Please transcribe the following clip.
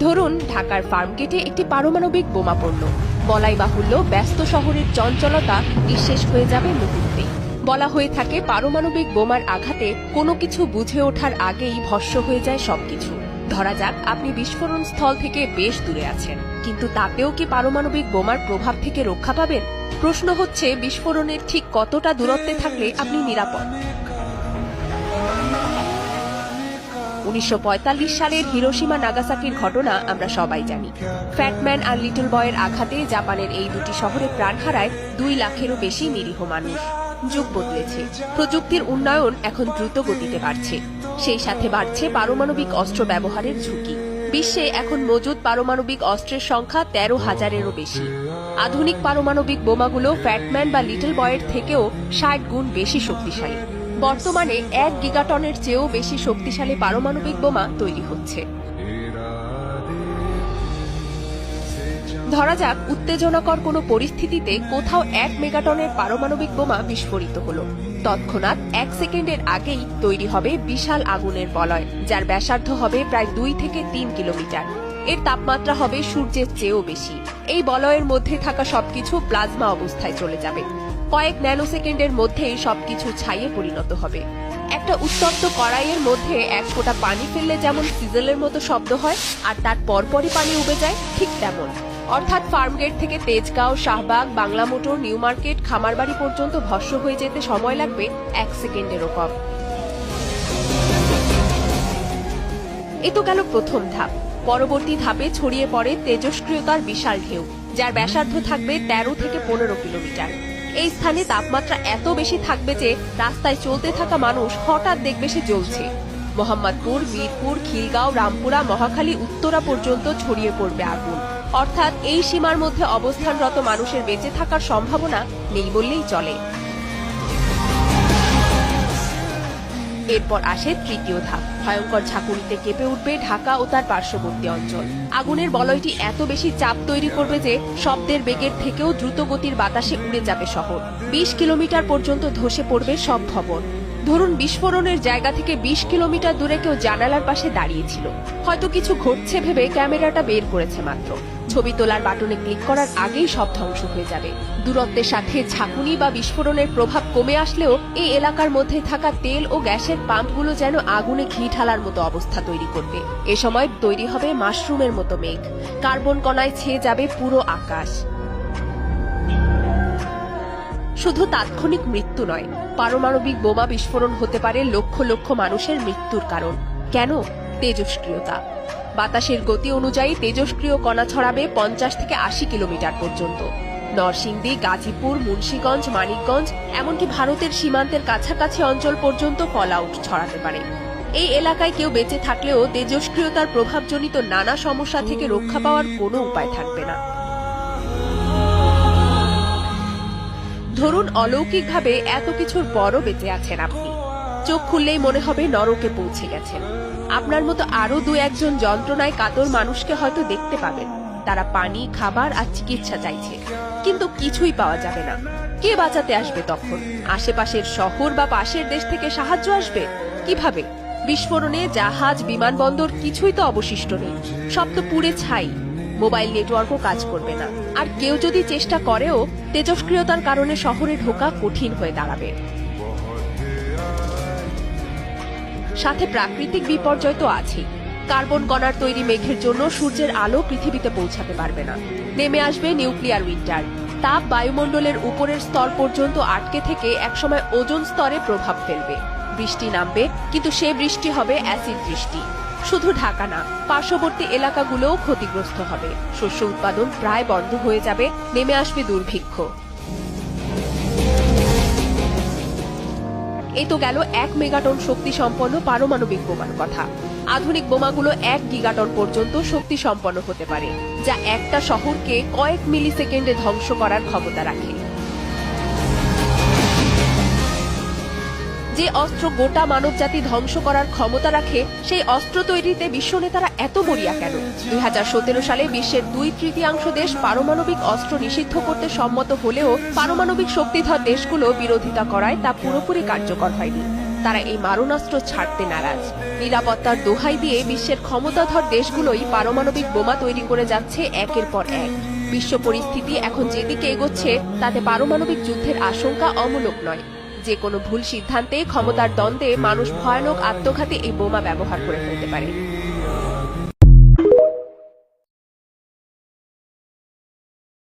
ধরুন ঢাকার ফার্মগেটে একটি পারমাণবিক বোমা পড়ল। বলাই বাহুল্য ব্যস্ত শহরের চঞ্চলতা নিঃশেষ হয়ে যাবে মুহূর্তেই। বলা হয়ে থাকে পারমাণবিক বোমার আঘাতে কোনো কিছু বুঝে ওঠার আগেই ভস্ম হয়ে যায় সবকিছু। ধরা যাক আপনি বিস্ফোরণ স্থল থেকে বেশ দূরে আছেন, কিন্তু তাতেও কি পারমাণবিক বোমার প্রভাব থেকে রক্ষা পাবেন? প্রশ্ন হচ্ছে বিস্ফোরণের ঠিক কতটা দূরত্বে থাকলে আপনি নিরাপদ। 1945 সালের হিরোশিমা নাগাসাকির ঘটনা আমরা সবাই জানি। ফ্যাটম্যান আর লিটল বয়ের আঘাতে জাপানের এই দুটি শহরে প্রাণ হারায় 2 লাখেরও বেশি নিরীহ মানুষ। যুগ বদলেছে, প্রযুক্তির উন্নয়ন এখন দ্রুত গতিতে বাড়ছে, সেই সাথে বাড়ছে পারমাণবিক অস্ত্র ব্যবহারের ঝুঁকি। বিশ্বে এখন মজুদ পারমাণবিক অস্ত্রের সংখ্যা 13,000-এরও বেশি। আধুনিক পারমাণবিক বোমাগুলো ফ্যাটম্যান বা লিটল বয়ের থেকেও 60 গুণ বেশি শক্তিশালী। বর্তমানে 1 গিগাটনের চেয়েও বেশি শক্তিশালী পারমাণবিক বোমা তৈরি হচ্ছে। ধরা যাক উত্তেজনাকর কোনো পরিস্থিতিতে কোথাও 1 মেগাটনের পারমাণবিক বোমা বিস্ফোরিত হলো। তৎক্ষণাৎ 1 সেকেন্ডের আগেই তৈরি হবে বিশাল আগুনের বলয়, যার ব্যাসার্ধ হবে প্রায় 2 থেকে 3 কিলোমিটার। এর তাপমাত্রা হবে সূর্যের চেয়েও বেশি। এই বলয়ের মধ্যে থাকা সবকিছু প্লাজমা অবস্থায় চলে যাবে। কয়েক ন্যানোসেকেন্ডের মধ্যেই সবকিছু ছাইয়ে পরিণত হবে। একটা উত্তপ্ত কড়াইয়ের মধ্যে 1 ফোঁটা পানি ফেললে যেমন সিজলের মতো শব্দ হয় আর তার পরপরই পানি উবে যায়, ঠিক তেমন। অর্থাৎ ফার্মগেট থেকে তেজগাঁও, শাহবাগ, বাংলা মোটর, নিউ মার্কেট, খামারবাড়ি পর্যন্ত ভস্ম হয়ে যেতে সময় লাগবে 1 সেকেন্ডেরও কম। এ তো গেল প্রথম ধাপ। পরবর্তী ধাপে ছড়িয়ে পড়ে তেজস্ক্রিয়তার বিশাল ঢেউ, যার ব্যাসার্ধ থাকবে 13 থেকে 15 কিলোমিটার। এই স্থানে তাপমাত্রা এত বেশি থাকবে যে রাস্তায় চলতে থাকা মানুষ হঠাৎ দেখবে সে জ্বলছে। মোহাম্মদপুর, মিরপুর, খিলগাঁও, রামপুরা, মহাখালী, উত্তরা পর্যন্ত ছড়িয়ে পড়বে আগুন। অর্থাৎ এই সীমার মধ্যে অবস্থানরত মানুষের বেঁচে থাকার সম্ভাবনা নেই বললেই চলে। এরপর আসে তৃতীয় ধাপ। ভয়ঙ্কর ঝাঁকুনিতে কেঁপে উঠবে ঢাকা ও তার পার্শ্ববর্তী অঞ্চল। আগুনের বলয়টি এত বেশি চাপ তৈরি করবে যে শব্দের বেগের থেকেও দ্রুত গতির বাতাসে উড়ে যাবে শহর। 20 কিলোমিটার পর্যন্ত ধসে পড়বে সব ভবন। ধরুন বিস্ফোরণের জায়গা থেকে 20 কিলোমিটার দূরে কেউ জানালার পাশে দাঁড়িয়েছিল, হয়তো কিছু ঘটছে ভেবে ক্যামেরাটা বের করেছে মাত্র। ছবি তোলার বাটনে ক্লিক করার আগেই সব ধ্বংস হয়ে যাবে। দূরত্বের সাথে ঝাঁকুনি বা বিস্ফোরণের প্রভাব কমে আসলেও এই এলাকার মধ্যে থাকা তেল ও গ্যাসের পাম্পগুলো যেন আগুনে ঘি ঢালার মতো অবস্থা তৈরি করবে। এ সময় তৈরি হবে মাশরুমের মতো মেঘ, কার্বন কণায় ছেয়ে যাবে পুরো আকাশ। শুধু তাৎক্ষণিক মৃত্যু নয়, পারমাণবিক বোমা বিস্ফোরণ হতে পারে লক্ষ লক্ষ মানুষের মৃত্যুর কারণ। কেন? তেজস্ক্রিয়তা। বাতাসের গতি অনুযায়ী তেজস্ক্রিয় কণা ছড়াবে 50 থেকে 80 কিলোমিটার পর্যন্ত। নরসিংদী, গাজীপুর, মুন্সিগঞ্জ, মানিকগঞ্জ, এমনকি ভারতের সীমান্তের কাছাকাছি অঞ্চল পর্যন্ত ফল আউট ছড়াতে পারে। এই এলাকায় কেউ বেঁচে থাকলেও তেজস্ক্রিয়তার প্রভাবজনিত নানা সমস্যা থেকে রক্ষা পাওয়ার কোনো উপায় থাকবে না। ধরুন অলৌকিকভাবে এত কিছুর পরও বেঁচে আছেন আপনি। চোখ খুললেই মনে হবে নরকে পৌঁছে গেছেন। আপনার মতো আরো 2-1 যন্ত্রণায় কাতর মানুষকে হয়তো দেখতে পাবেন। তারা পানি, খাবার আর চিকিৎসা চাইছে, কিন্তু কিছুই পাওয়া যাবে না। কে বাঁচাতে আসবে তখন? আশেপাশের শহর বা পাশের দেশ থেকে সাহায্য আসবে কিভাবে? বিস্ফোরণে জাহাজ, বিমানবন্দর কিছুই তো অবশিষ্ট নেই, সব তো পুড়ে ছাই। মোবাইল নেটওয়ার্কও কাজ করবে না। আর কেউ যদি চেষ্টা করেও তেজস্ক্রিয়তার কারণে শহরে ঢোকা কঠিন হয়ে দাঁড়াবে। সাথে প্রাকৃতিক বিপর্যয় তো আছেই। কার্বন কণার তৈরি মেঘের জন্য সূর্যের আলো পৃথিবীতে পৌঁছাতে পারবে না। নেমে আসবে নিউক্লিয়ার উইন্টার। তাপ বায়ুমণ্ডলের উপরের স্তর পর্যন্ত আটকে থেকে একসময় ওজোন স্তরে প্রভাব ফেলবে। বৃষ্টি নামবে, কিন্তু সে বৃষ্টি হবে অ্যাসিড বৃষ্টি। শুধু ঢাকা না, পার্শ্ববর্তী এলাকাগুলোও ক্ষতিগ্রস্ত হবে। শস্য উৎপাদন প্রায় বন্ধ হয়ে যাবে। নেমে আসবে দুর্ভিক্ষ। এ তো গেল 1 মেগাটন শক্তি সম্পন্ন পারমাণবিক বোমার কথা। আধুনিক বোমাগুলো 1 গিগাটন পর্যন্ত শক্তি সম্পন্ন হতে পারে, যা একটা শহরকে কয়েক মিলি সেকেন্ডে ধ্বংস করার ক্ষমতা রাখে। যে অস্ত্র গোটা মানবজাতি ধ্বংস করার ক্ষমতা রাখে, সেই অস্ত্র তৈরিতে বিশ্ব নেতারা এত মরিয়া কেন? 2017 সালে বিশ্বের 2/3 দেশ পারমাণবিক অস্ত্র নিষিদ্ধ করতে সম্মত হলেও পারমাণবিক শক্তিধর দেশগুলো বিরোধিতা করায় তা পুরোপুরি কার্যকর হয়নি। তারা এই মারণাস্ত্র ছাড়তে নারাজ। নিরাপত্তার দোহাই দিয়ে বিশ্বের ক্ষমতাধর দেশগুলোই পারমাণবিক বোমা তৈরি করে যাচ্ছে একের পর এক। বিশ্ব পরিস্থিতি এখন যেদিকে এগোচ্ছে তাতে পারমাণবিক যুদ্ধের আশঙ্কা অমূলক নয়। যে কোনো ভুল সিদ্ধান্তে ক্ষমতার দ্বন্দ্বে মানুষ ভয়ানক আত্মঘাতী এই বোমা ব্যবহার করে ফেলতে পারে।